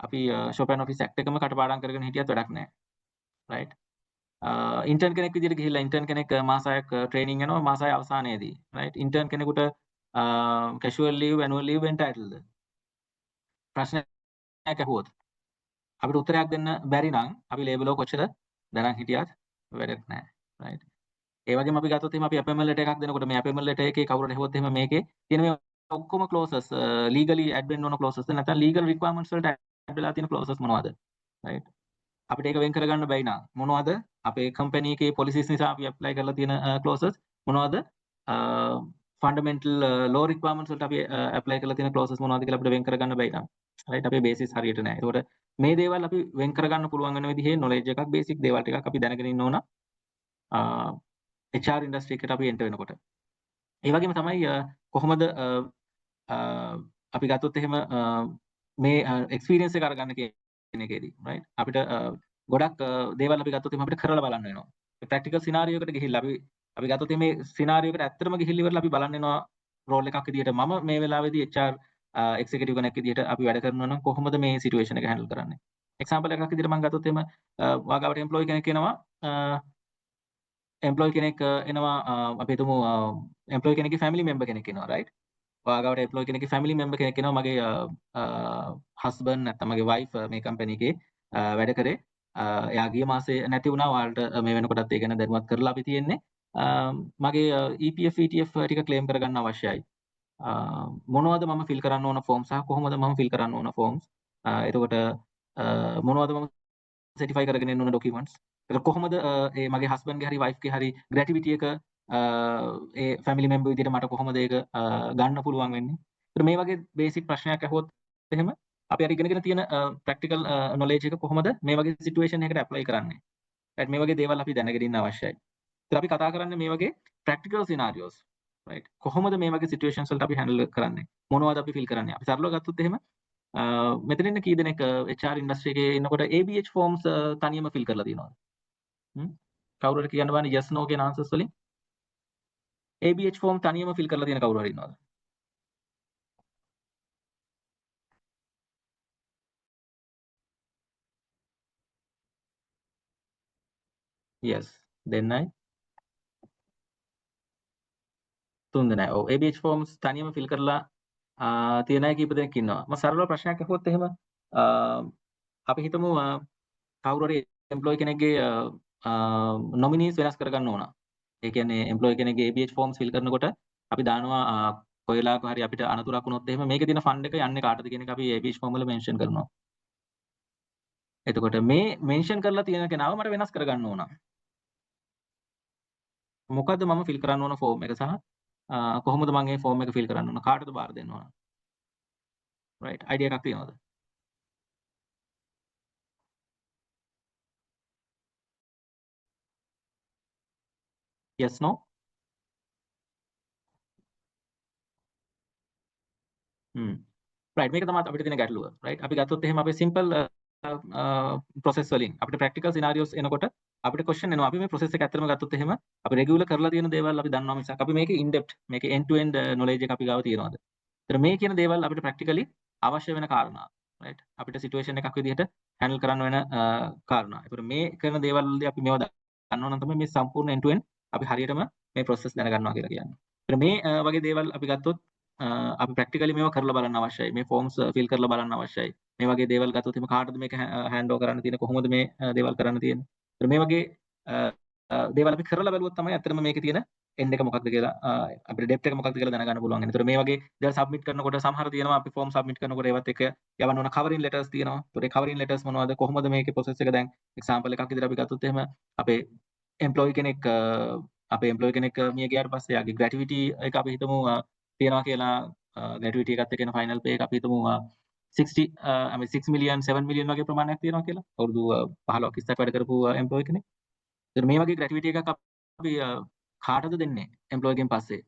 C: අපි shop and office act එකම කටපාඩම් කරගෙන හිටියත් වැඩක් නැහැ. right? ඉන්ටර්න් කෙනෙක් විදිහට ගිහිල්ලා ඉන්ටර්න් කෙනෙක් මාස 6ක් ට්‍රේනින් යනවා මාස 6 අවසානයේදී right ඉන්ටර්න් කෙනෙකුට casual leave annual leave entitled ප්‍රශ්නයක් අහුවොත් අපිට උත්තරයක් දෙන්න බැරි නම් අපි ලේබල් එක කොච්චර දැනන් හිටියත් වැඩක් නැහැ right ඒ වගේම අපි ගත්තොත් එහෙනම් අපි appointment letter එකක් දෙනකොට මේ appointment letter එකේ කවුරුහරි හෙව්වොත් එහෙම මේකේ තියෙන මේ ඔක්කොම clauses legally add වෙන්න ඕන clauses නැත්නම් legal requirements වලට add වෙලා තියෙන clauses මොනවද right අපිට ඒක වෙන් කරගන්න බැයි නම් මොනවද අපේ කම්පැනි එකේ policies නිසා අපි apply කරලා තියෙන clauses මොනවද fundamental law requirements වලට අපි apply කරලා තියෙන clauses මොනවද කියලා අපිට වෙන් කරගන්න බැයි නම් right අපේ basis හරියට නැහැ. ඒකට මේ දේවල් අපි වෙන් කරගන්න පුළුවන් වෙන විදිහේ knowledge එකක් basic දේවල් ටිකක් අපි දැනගෙන ඉන්න ඕන HR industry එකට අපි enter වෙනකොට. ඒ වගේම තමයි කොහොමද අපි ගත්තොත් එහෙම මේ experience එක අරගන්න කියන එකේදී right අපිට ගොඩක් දේවල් අපි ගත්තොත් එහෙනම් අපිට කරලා බලන්න වෙනවා. ප්‍රැක්ටිකල් සිනාරියෝ එකට ගිහිල්ලා අපි ගත්තොත් මේ සිනාරියෝ එකට ඇත්තටම ගිහිල්ලා ඉවරලා අපි බලන්න වෙනවා රෝල් එකක් විදිහට මම මේ වෙලාවේදී HR එක්සිකියුටිව් කෙනෙක් විදිහට අපි වැඩ කරනවා නම් කොහොමද මේ සිටුේෂන් එක හැන්ඩල් කරන්නේ? එක්සැම්පල් එකක් විදිහට මම ගත්තොත් එහෙම වාගාවට එම්ප්ලොයි කෙනෙක් එනවා එම්ප්ලොයි කෙනෙක් එනවා අපි හිතමු එම්ප්ලොයි කෙනෙක්ගේ ෆැමිලි මෙම්බර් කෙනෙක් එනවා right වාගාවට එම්ප්ලොයි කෙනෙක්ගේ ෆැමිලි මෙම්බර් කෙනෙක් එනවා මගේ හස්බන්ඩ් නැත්නම් මගේ වයිෆ් මේ කම්පැනි එකේ වැඩ කරේ එයා ගිය මාසේ නැති වුණා ඔයාලට මේ වෙනකොටත් ඒ ගැන දැනුවත් කරලා අපි තියෙන්නේ මගේ EPF ETF ටික ක්ලේම් කරගන්න අවශ්‍යයි. මොනවද මම ෆිල් කරන්න ඕන ෆෝම් සහ කොහොමද මම ෆිල් කරන්න ඕන ෆෝම්ස්. එතකොට මොනවද මම සර්ටිෆයි කරගෙන එන්න ඕන ඩොකියුමන්ට්ස්. ඒක කොහොමද ඒ මගේ හස්බන්ඩ්ගේ හරි වයිෆ්ගේ හරි ග්‍රැටිවිටි එක ඒ ෆැමිලි මෙම්බර් විදිහට මට කොහොමද ඒක ගන්න පුළුවන් වෙන්නේ. ඒත් මේ වගේ බේසික් ප්‍රශ්නයක් අහුවොත් එහෙම අපි අර ඉගෙනගෙන තියෙන ප්‍රැක්ටිකල් නොලෙජ් එක කොහොමද මේ වගේ සිටුේෂන් එකකට ඇප්ලයි කරන්නේ. රයිට් මේ වගේ දේවල් අපි දැනගෙන ඉන්න අවශ්‍යයි. ඉතින් අපි කතා කරන්නේ මේ වගේ ප්‍රැක්ටිකල් සිනාරියෝස්. රයිට් කොහොමද මේ වගේ සිටුේෂන්ස් වලට අපි හැන්ඩල් කරන්නේ. මොනවද අපි ෆිල් කරන්නේ. අපි සරලව ගත්තොත් එහෙම මෙතන ඉන්න කී දෙනෙක් HR ඉන්ඩස්ට්‍රි එකේ ඉන්නකොට ABH ෆෝම්ස් තනියම ෆිල් කරලා තියෙනවද? කවුරු හරි කියන්න බලන්න yes no කියන ආන්සර්ස් වලින්. ABH ෆෝම් තනියම ෆිල් කරලා තියෙන කවුරු හරි ඉන්නවද? yes දෙන්නයි. තුන් දෙනයි. ඔව් ABH ෆෝම්ස් තනියම ෆිල් කරලා තියෙන අය කීප දෙනෙක් ඉන්නවා. මම සරලව ප්‍රශ්නයක් අහුවොත් එහෙම අපි හිතමු කවුරු හරි එම්ප්ලොයි කෙනෙක්ගේ නොමිනීස් වෙනස් කරගන්න ඕන. ඒ කියන්නේ එම්ප්ලොයි කෙනෙක්ගේ ABH ෆෝම්ස් ෆිල් කරනකොට අපි දානවා කොයි වෙලාවක හරි අපිට අනතුරක් වුණොත් එහෙම මේකේ තියෙන ෆන්ඩ් එක යන්නේ කාටද කියන එක අපි ABH ෆෝම් වල මෙන්ෂන් කරනවා. එතකොට මේ මෙන්ෂන් කරලා තියෙන කෙනාව මට වෙනස් කරගන්න ඕන. මොකද්ද මම ෆිල් කරන්න ඕන ෆෝම් එක සහ කොහොමද මම මේ ෆෝම් එක ෆිල් කරන්න ඕන කාටද බාර දෙන්න ඕන. රයිට් අයිඩියා එකක් තියෙනවද? yes no රයිට් මේක තමයි අපිට තියෙන ගැටලුව. රයිට් අපි ගත්තොත් එහෙම අපේ සිම්පල් ප්‍රොසෙස් වලින් අපිට ප්‍රැක්ටිකල් සිනාරියෝස් එනකොට අපිට ක්වෙස්චන් එනවා. අපි මේ ප්‍රොසෙස් එක ඇත්තටම ගත්තොත් එහෙම අපි රෙගියුලර් කරලා තියෙන දේවල් අපි දන්නවා මිසක් අපි මේකේ ඉන් ඩෙප්ත් මේකේ end to end knowledge එක අපි ගාව තියෙනවද? ඒතර මේ කියන දේවල් අපිට ප්‍රැක්ටිකලි අවශ්‍ය වෙන කාරණා. රයිට් අපිට සිටුේෂන් එකක් විදිහට හැන්ඩල් කරන්න වෙන කාරණා. ඒතර මේ කරන දේවල් වලදී අපි මේවා දන්නවා නම් තමයි මේ සම්පූර්ණ end to end අපි හරියටම මේ ප්‍රොසෙස් දැනගන්නවා කියලා කියන්නේ. ඒතර මේ වගේ දේවල් අපි ගත්තොත් අපි ප්‍රැක්ටිකලි මේවා කරලා බලන්න අවශ්‍යයි. මේ ෆෝම්ස් ෆිල් කරලා බලන්න අවශ්‍යයි. මේ වගේ දේවල් ගත්තොත් එimhe කාටද මේක හෑන්ඩ් ඕවර් කරන්න තියෙන්නේ කොහොමද මේ දේවල් කරන්න තියෙන්නේ. ඒතර මේ වගේ දේවල් අපි කරලා බලුවොත් තමයි ඇත්තටම මේකේ තියෙන එන්ඩ් එක මොකක්ද කියලා අපිට ඩෙප්ත් එක මොකක්ද කියලා දැනගන්න පුළුවන්. ඒතර මේ වගේ දේවල් සබ්මිට් කරනකොට සමහර තියෙනවා අපි ෆෝම් සබ්මිට් කරනකොට ඒවත් එක යවන්න ඕන කවරින් ලෙටර්ස් තියෙනවා. ඒතර ඒ කවරින් ලෙටර්ස් මොනවද කොහොමද මේකේ ප්‍රොසෙස් එක දැන් එක්සැම්පල් එකක් විදිහට අපි ගත්තොත් එහෙම අපේ එම්ප්ලොයි කෙනෙක් මිය ගියාට පස්සේ යාගේ ග්‍රැටිවිටි එක අපි හිතමු තියනවා කියලා ග්‍රැටිවිටි එකත් එක්ක එන ෆයිනල් පේ එක අපි හිතමු 6 මිලියන් 7 මිලියන් වගේ ප්‍රමාණයක් තියෙනවා කියලා. අවුරුදු 15ක් 20ක් වැඩ කරපු එම්ප්ලොයි කෙනෙක්. ඒතර මේ වගේ ග්‍රැටිවිටි එකක් අපි කාටද දෙන්නේ එම්ප්ලොයි එකෙන් පස්සේ?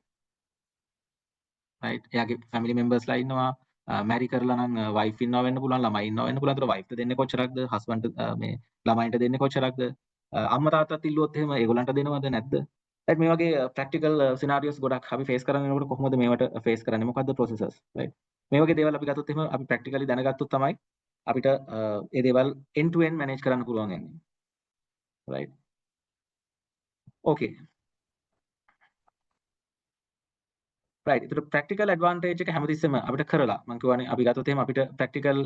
C: රයිට් එයාගේ ෆැමිලි මෙම්බර්ස්ලා ඉන්නවා මැරි කරලා නම් වයිෆ් ඉන්නවා වෙන්න පුළුවන් ළමයි ඉන්නවා වෙන්න පුළුවන්. ඒතර වයිෆ්ට දෙන්නේ කොච්චරක්ද? හස්බන්ඩ් මේ ළමයින්ට දෙන්නේ කොච්චරක්ද? අම්මා තාත්තත් ඉල්ලුවොත් එහෙම ඒගොල්ලන්ට දෙනවද නැද්ද? රයිට් මේ වගේ ප්‍රැක්ටිකල් සිනාරියෝස් ගොඩක් අපි ෆේස් කරගෙන යනකොට කොහොමද මේවට ෆේස් කරන්නේ? මොකද්ද ප්‍රොසෙසර්ස්? රයිට් මේ වගේ දේවල් අපි ගත්තොත් එහෙම අපි ප්‍රැක්ටිකලි දැනගත්තොත් තමයි අපිට ඒ දේවල් end to end manage කරන්න පුළුවන් යන්නේ. රයිට් ඕකේ රයිට් ඒතර ප්‍රැක්ටිකල් ඇඩ්වාන්ටේජ් එක හැමතිස්සෙම අපිට කරලා මම කියවනේ අපි ගත්තොත් එහෙම අපිට ප්‍රැක්ටිකල්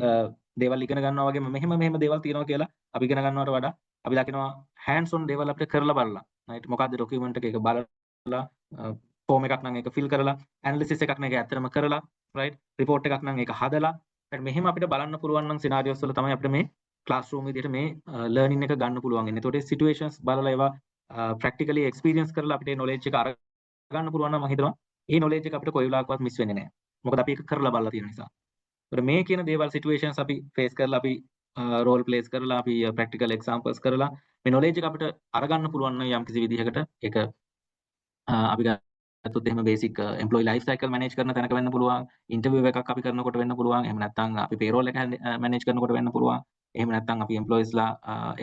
C: දේවල් ඉගෙන ගන්නවා වගේම මෙහෙම දේවල් තියෙනවා කියලා අපි ඉගෙන ගන්නවට වඩා අපි දකිනවා hands on දේවල් අපිට කරලා බලලා රයිට් මොකද්ද ડોකියුමන්ට් එක බලලා ෆෝම් එකක් නම් ඒක ෆිල් කරලා ඇනලිසිස් එකක් නම් ඒක ඇත්තටම කරලා රයිට් රිපෝට් එකක් නම් ඒක හදලා රයිට් මෙහෙම අපිට බලන්න පුළුවන් නම් සිනාරියෝස් වල තමයි අපිට මේ ක්ලාස් රූම් විදිහට මේ ලර්නින් එක ගන්න පුළුවන් වෙන්නේ. ඒතකොට සිටුේෂන්ස් බලලා ඒවා ප්‍රැක්ටිකලි එක්ස්පීරියන්ස් කරලා අපිට මේ නොලෙජ් එක අරගන්න පුළුවන් නම් මම හිතනවා ඒ නොලෙජ් එක අපිට කොයි වෙලාවකවත් මිස් වෙන්නේ නැහැ. මොකද අපි ඒක කරලා බලලා තියෙන නිසා. ඒතකොට මේ කියන දේවල් සිටුේෂන්ස් අපි ෆේස් කරලා අපි රෝල් ප්ලේස් කරලා අපි ප්‍රැක්ටිකල් එක්සැම්පල්ස් කරලා මේ නොලෙජ් එක අපිට අරගන්න පුළුවන් නම් යම් කිසි විදිහකට ඒක අපි ගත්තොත් එහෙම basic employee life cycle manage කරන තැනක වෙන්න පුළුවන්. ඉන්ටර්විව් එකක් අපි කරනකොට වෙන්න පුළුවන්. එහෙම නැත්නම් අපි පේරෝල් එක මැනේජ් කරනකොට වෙන්න පුළුවන්. එහෙම නැත්නම් අපි එම්ප්ලොයිස්ලා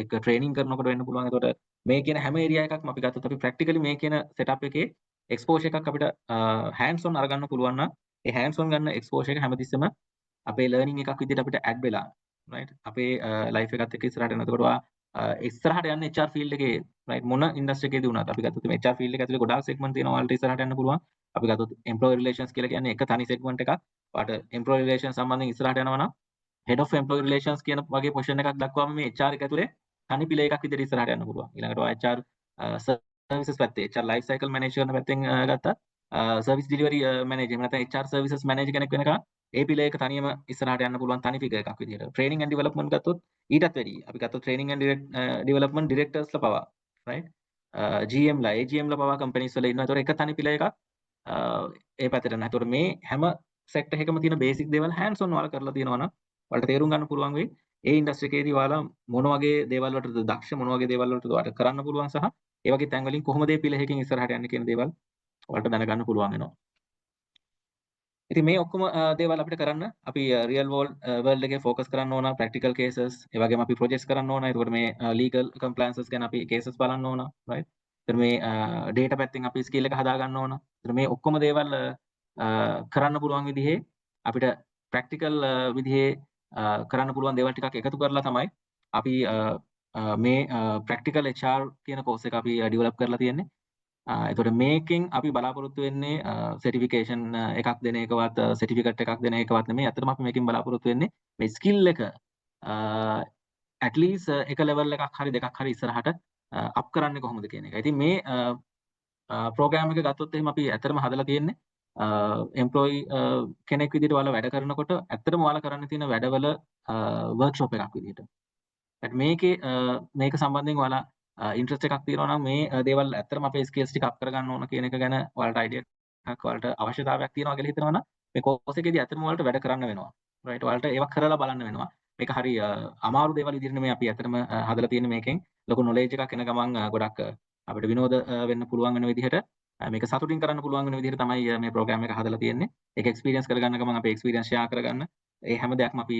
C: එක ට්‍රේනින් කරනකොට වෙන්න පුළුවන්. ඒතකොට මේ කියන හැම ඒරියා එකක්ම අපි ගත්තොත් අපි ප්‍රැක්ටිකලි මේ කියන සෙටප් එකේ එක්ස්පෝෂර් එකක් අපිට hands on අරගන්න පුළුවන් නම් ඒ hands on ගන්න එක්ස්පෝෂර් එක හැමතිස්සෙම අපේ ලර්නින් එකක් විදිහට අපිට ඇඩ් වෙලා රයිට් අපේ ලයිෆ් එකත් එක්ක ඉස්සරහට යනවා. එතකොට ඉස්සරහට යන්නේ HR ෆීල්ඩ් එකේ රයිට් මොන ඉන්ඩස්ට්‍රි එකේදී වුණත් අපි ගත්තොත් මේ HR ෆීල්ඩ් එක ඇතුලේ ගොඩාක් සෙග්මන්ට් තියෙනවා. ඔයාලට ඉස්සරහට යන්න පුළුවන්. අපි ගත්තොත් එම්ප්ලොයි රිලේෂන්ස් කියලා කියන්නේ එක තනි සෙග්මන්ට් එකක්. ඔයාලට එම්ප්ලොයි රිලේෂන්ස් සම්බන්ධයෙන් ඉස්සරහට යනවා නම් head of employee relations කියන වගේ පොසිෂන් එකක් දක්වාම මේ HR එක ඇතුලේ තනි පිළ එකක් විදිහට ඉස්සරහට යන්න පුළුවන්. ඊළඟට HR සර්විසස් පැත්තේ HR ලයිෆ් සයිකල් මැනේජ් කරන පැත්තෙන් ගත්තා. සර්විස් ඩිලිවරි මැනේජර් එහෙම නැත්නම් HR සර්විසස් මැනේජර් කෙනෙක් වෙනකන් ඒ පිළ එක තනියම ඉස්සරහට යන්න පුළුවන් තනි ෆිගර් එකක් විදිහට. ට්‍රේනින් ඇන්ඩ් ඩෙවලොප්මන්ට් ගත්තොත් ඊටත් වැඩි. අපි ගත්තොත් ට්‍රේනින් ඇන්ඩ් ඩෙවලොප්මන්ට් ඩිරෙක්ටර්ස්ලා පවා right GM ලා AGM ලා පවා කම්පැනිස් වල ඉන්නවා. ඒතකොට එක තනි පිළ එකක් ඒ පැත්තට නෑ. ඒතකොට මේ හැම සෙක්ටර් එකකම තියෙන බේසික් දේවල් hands on ඔයාලා කරලා තියෙනවා නම් ඔයාලට තේරුම් ගන්න පුළුවන් වෙයි. ඒ ඉන්ඩස්ට්‍රි එකේදී ඔයාලා මොන වගේ දේවල් වලටද දක්ෂ මොන වගේ දේවල් වලටද ඔයාලට කරන්න පුළුවන් සහ ඒ වගේ තැන් වලින් කොහොමද මේ පිළහකින් ඉස්සරහට යන්නේ කියන දේවල් ඔයාලට දැනගන්න පුළුවන් වෙනවා. ඉතින් මේ ඔක්කොම දේවල් අපිට කරන්න අපි රියල් වර්ල්ඩ් එකේ ફોකස් කරන්න ඕන ප්‍රැක්ටිකල් කේසස් ඒ වගේම අපි ප්‍රොජෙක්ට්ස් කරන්න ඕන. ඒකට මේ ලීගල් කම්ප්ලයන්සස් ගැන අපි කේසස් බලන්න ඕන right. ඒතර මේ ඩේටා පැත්තෙන් අපි ස්කිල් එක හදා ගන්න ඕන. ඒතර මේ ඔක්කොම දේවල් කරන්න පුළුවන් විදිහේ අපිට ප්‍රැක්ටිකල් විදිහේ කරන්න පුළුවන් දේවල් ටිකක් එකතු කරලා තමයි අපි මේ ප්‍රැක්ටිකල් HR කියන කෝස් එක අපි ඩෙවලොප් කරලා තියෙන්නේ. එතකොට මේකෙන් අපි බලාපොරොත්තු වෙන්නේ සර්ටිෆිකේෂන් එකක් දෙන එකවත් සර්ටිෆිකේට් එකක් දෙන එකවත් නෙමෙයි. අතරම අපි මේකෙන් බලාපොරොත්තු වෙන්නේ මේ ස්කිල් එක at least එක ලෙවල් එකක් හරි දෙකක් හරි ඉස්සරහට අප් කරන්නේ කොහොමද කියන එක. ඉතින් මේ ප්‍රෝග්‍රෑම් එක ගත්තොත් එහෙම අපි ඇත්තටම හදලා තියෙන්නේ එම්ප්ලොයි කෙනෙක් විදිහට ඔයාලා වැඩ කරනකොට ඇත්තටම ඔයාලා කරන්න තියෙන වැඩවල වර්ක්ෂොප් එකක් විදිහට. මේකේ මේක සම්බන්ධයෙන් ඔයාලා ඉන්ට්‍රස්ට් එකක් තියෙනවා නම් මේ දේවල් ඇත්තටම අපේ ස්කිල්ස් ටික අප් කරගන්න ඕන කියන එක ගැන ඔයාලට අයිඩියා එකක් ඔයාලට අවශ්‍යතාවයක් තියෙනවා කියලා හිතනවා නම් මේ කෝස් එකේදී ඇත්තටම ඔයාලට වැඩ කරන්න වෙනවා. රයිට් ඔයාලට ඒවා කරලා බලන්න වෙනවා. මේක හරි අමාරු දේවල් විදිහට නෙමෙයි අපි ඇත්තටම හදලා තියෙන්නේ මේකෙන් ලොකු නොලෙජ් එකක් එන ගමන් ගොඩක් අපිට විනෝද වෙන්න පුළුවන් වෙන විදිහට මේක සතුටින් කරන්න පුළුවන් වෙන විදිහට තමයි මේ ප්‍රෝග්‍රෑම් එක හදලා තියෙන්නේ. ඒක එක්ස්පීරියන්ස් කරගන්න ගමන් අපේ එක්ස්පීරියන්ස් ෂෙයා කරගන්න ඒ හැම දෙයක්ම අපි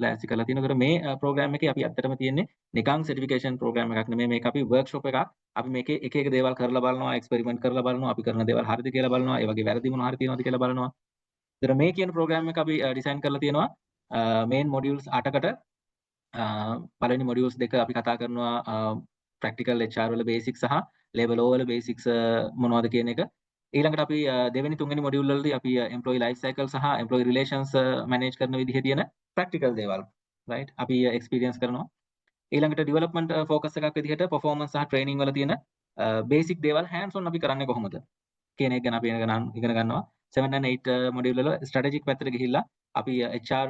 C: ලෑස්ති කරලා තියෙනවා. ඒතර මේ ප්‍රෝග්‍රෑම් එකේ අපි ඇත්තටම තියෙන්නේ නිකන් සර්ටිෆිකේෂන් ප්‍රෝග්‍රෑම් එකක් නෙමෙයි. මේක අපි වර්ක්ෂොප් එකක්. අපි මේකේ එක එක දේවල් කරලා බලනවා, එක්ස්පෙරිමන්ට් කරලා බලනවා, අපි කරන දේවල් හරිද කියලා බලනවා, ඒ වගේ වැරදි මොනවා හරි තියෙනවද කියලා බලනවා. ඒතර මේ කියන ප්‍රෝග්‍රෑම් එක අපි ඩිසයින් කරලා තියෙනවා මේන් මොඩියුල්ස් 8කට. පළවෙනි මොඩියුල්ස් දෙක අපි කතා කරනවා ප්‍රැක්ටිකල් HR වල බේසික්ස් සහ ලේබල් O වල බේසික්ස් මොනවද කියන එක. ඊළඟට අපි දෙවෙනි තුන්වෙනි මොඩියුල් වලදී අපි එම්ප්ලොයි ලයිෆ් සයිකල් සහ එම්ප්ලොයි රිලේෂන්ස් මැනේජ් කරන විදිහේ තියෙන ප්‍රැක්ටිකල් දේවල් රයිට් අපි එක්ස්පීරියන්ස් කරනවා. ඊළඟට ඩෙවලොප්මන්ට් ફોකස් එකක් විදිහට පර්ෆෝමන්ස් සහ ට්‍රේනින් වල තියෙන බේසික් දේවල් hands on අපි කරන්නේ කොහොමද කියන එක ගැන අපි ඉගෙන ගන්නවා. 7 and 8 මොඩියුල් වල ස්ට්‍රැටජික් පැත්තට ගිහිල්ලා අපි HR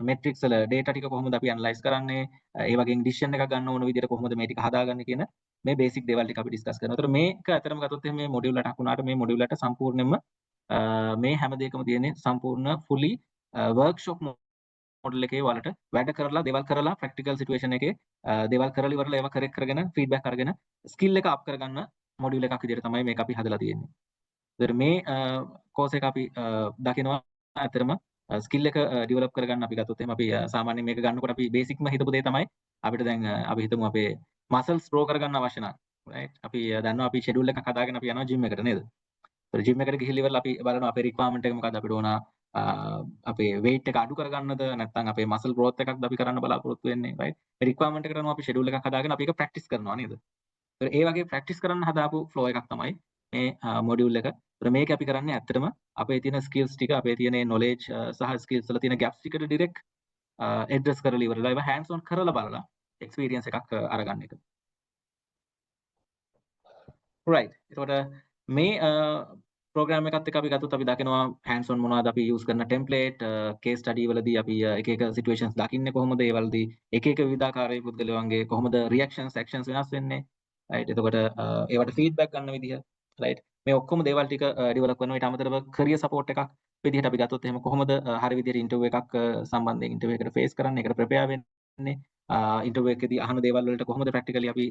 C: මෙට්‍රික්ස් වල data ටික කොහොමද අපි ඇනලයිස් කරන්නේ, ඒ වගේම ඩිසිෂන් එකක් ගන්න ඕන විදිහට කොහොමද මේ ටික හදාගන්නේ කියන මේ බේසික් දේවල් ටික අපි ඩිස්කස් කරනවා. ඒතර මේක අතරම ගත්තොත් එහෙනම් මේ මොඩියුල් 8ක් වුණාට මේ මොඩියුල් 8 සම්පූර්ණයෙන්ම මේ හැම දෙයකම තියෙන්නේ සම්පූර්ණ fully workshop මොඩල් එකේ වලට වැඩ කරලා දේවල් කරලා ප්‍රැක්ටිකල් සිටුේෂන් එකේ දේවල් කරලා ඉවරලා ඒවා කරෙක්ට් කරගෙන ෆීඩ්බැක් අරගෙන ස්කිල් එක අප් කරගන්න මොඩියුල් එකක් විදිහට තමයි මේක අපි හදලා තියෙන්නේ. ඒතර මේ කෝස් එක අපි දකිනවා අතරම ස්කිල් එක ඩෙවලොප් කරගන්න අපි ගත්තොත් එහෙනම් අපි සාමාන්‍යයෙන් මේක ගන්නකොට අපි බේසික්ම හිතපු දේ තමයි අපිට දැන් අපි හිතමු අපේ මසල්ස් ග්‍රෝ කරගන්න අවශ්‍ය නම් රයිට් අපි දන්නවා අපි ෂෙඩියුල් එකක් හදාගෙන අපි යනවා ජිම් එකට නේද? ඒතර ජිම් එකට ගිහිල්ලා ඉවරලා අපි බලනවා අපේ රික්වයර්මන්ට් එක මොකක්ද අපිට ඕන අපේ weight එක අඩු කරගන්නද නැත්නම් අපේ muscle growth එකක්ද අපි කරන්න බලාපොරොත්තු වෙන්නේ right මේ requirement එකට අනුව අපි schedule එකක් හදාගෙන අපි ඒක practice කරනවා නේද ඒතර ඒ වගේ practice කරන්න හදාපු flow එකක් තමයි මේ module එක. ඒතර මේක අපි කරන්නේ ඇත්තටම අපේ තියෙන skills ටික අපේ තියෙන knowledge සහ skills වල තියෙන gaps ටිකට direct address කරලා ඉවරලා ඒවා hands on කරලා බලලා experience එකක් අරගන්න එක. right එතකොට මේ ප්‍රෝග්‍රෑම් එකත් එක්ක අපි ගත්තොත් අපි දකිනවා hands on මොනවද අපි use කරන template case study වලදී අපි එක එක situations දකින්නේ කොහොමද ඒ වලදී එක එක විවිධාකාරයේ පුද්ගලයන්ගේ කොහොමද reactions actions වෙනස් වෙන්නේ right එතකොට ඒවට feedback ගන්න විදිහ right මේ ඔක්කොම දේවල් ටික develop කරනවා. ඊට අමතරව career support එකක් විදිහට අපි ගත්තොත් එහෙම කොහොමද හරි විදිහට interview එකක් සම්බන්ධයෙන් interview එකට face කරන්නේ ඒකට prepare වෙන්නේ interview එකේදී අහන දේවල් වලට කොහොමද practically අපි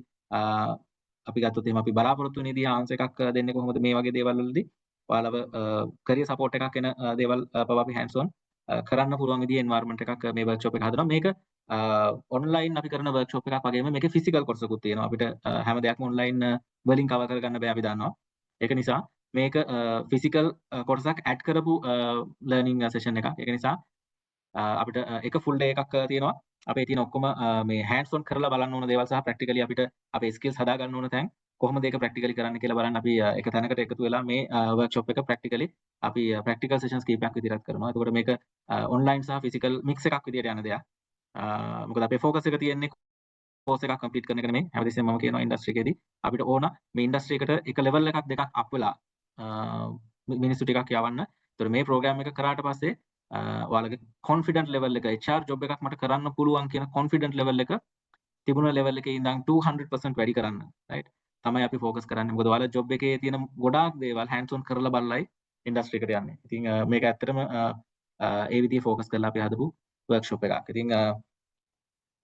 C: ගත්තොත් එහෙම අපි බලාපොරොත්තු වෙන විදිහ answer එකක් දෙන්නේ කොහොමද මේ වගේ දේවල් වලදී ඔයාලව career support එකක් එන දේවල් පවා අපි hands on කරන්න පුළුවන් විදිහේ environment එකක් මේ workshop එක හදනවා. මේක online අපි කරන workshop එකක් වගේම මේකේ physical කොටසකුත් තියෙනවා. අපිට හැම දෙයක්ම online වලින් cover කරගන්න බෑ අපි දන්නවා. ඒක නිසා මේක physical කොටසක් add කරපු learning session එකක්. ඒක නිසා අපිට එක full day එකක් තියෙනවා. අපේ තියෙන ඔක්කොම මේ hands on කරලා බලන්න ඕන දේවල් සහ practically අපිට අපේ skills හදා ගන්න ඕන තැන් කොහොමද ඒක practically කරන්න කියලා බලන්න අපි එක තැනකට එකතු වෙලා මේ workshop එක practically අපි practical sessions කීපයක් විදිහට කරනවා. එතකොට මේක online සහ physical mix එකක් විදිහට යන දෙයක්. මොකද අපේ focus එක තියෙන්නේ course එකක් complete කරන එක නෙමෙයි හැමදෙස්සෙම මම කියනවා industry එකේදී අපිට ඕන මේ industry එකට එක level එකක් දෙකක් up වෙලා මිනිස්සු ටිකක් යවන්න. ඒතර මේ program එක කරාට පස්සේ ඔයාලගේ confident level එක HR job එකක් මට කරන්න පුළුවන් කියන confident level එක තිබුණ level එකේ ඉඳන් 200% වැඩි කරන්න right තමයි අපි focus කරන්නේ. මොකද ඔයාලා job එකේ තියෙන ගොඩාක් දේවල් hands on කරලා බලලයි industry එකට යන්නේ. ඉතින් මේක ඇත්තටම ඒ විදිහේ focus කරලා අපි හදපු workshop එකක්. ඉතින්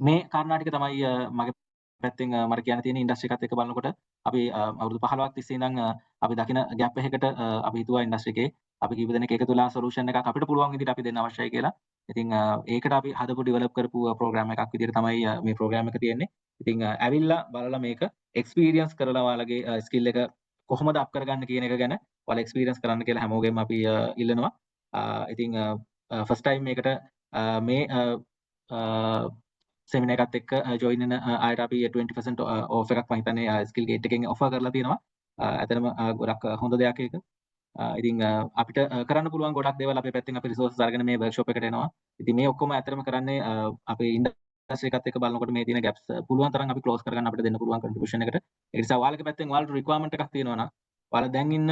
C: මේ කාරණා ටික තමයි මගේ පැත්තෙන් මට කියන්න තියෙන ඉන්ඩස්ට්‍රි එකත් එක්ක බලනකොට අපි අවුරුදු 15ක් තිස්සේ ඉඳන් අපි දකින ગેප් එකකට අපි හිතුවා ඉන්ඩස්ට්‍රි එකේ අපි කීප දෙනෙක් එකතු වෙලා සොලියුෂන් එකක් අපිට පුළුවන් විදිහට අපි දෙන්න අවශ්‍යයි කියලා. ඉතින් ඒකට අපි හදපු ඩෙවලොප් කරපු ප්‍රෝග්‍රෑම් එකක් විදිහට තමයි මේ ප්‍රෝග්‍රෑම් එක තියෙන්නේ. ඉතින් ඇවිල්ලා බලලා මේක එක්ස්පීරියන්ස් කරලා ඔයාලගේ ස්කිල් එක කොහොමද අප් කරගන්න කියන එක ගැන ඔයාලා එක්ස්පීරියන්ස් කරන්න කියලා හැමෝගෙම අපි ඉල්ලනවා. ඉතින් ෆස්ට් ටයිම් මේකට මේ seminar එකත් එක්ක join වෙන අයට අපි 20% off එකක් මම හිතන්නේ skill gate එකෙන් offer කරලා තියෙනවා. ඇත්තටම ගොඩක් හොඳ දෙයක් ඒක. ඉතින් අපිට කරන්න පුළුවන් ගොඩක් දේවල් අපේ පැත්තෙන් අපි resources අරගෙන මේ workshop එකට එනවා. ඉතින් මේ ඔක්කොම ඇත්තටම කරන්නේ අපේ industry එකත් එක්ක බලනකොට මේ තියෙන gaps පුළුවන් තරම් අපි close කරගන්න අපිට දෙන්න පුළුවන් contribution එකට. ඒ නිසා ඔයාලගේ පැත්තෙන් ඔයාලට requirement එකක් තියෙනවා නම් ඔයාලා දැන් ඉන්න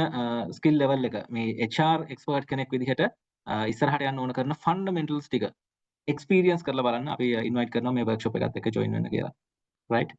C: skill level එක මේ HR expert කෙනෙක් විදිහට ඉස්සරහට යන්න ඕන කරන fundamentals ටික experience කරලා බලන්න අපි invite කරනවා මේ workshop එකත් එක්ක join වෙන්න කියලා. right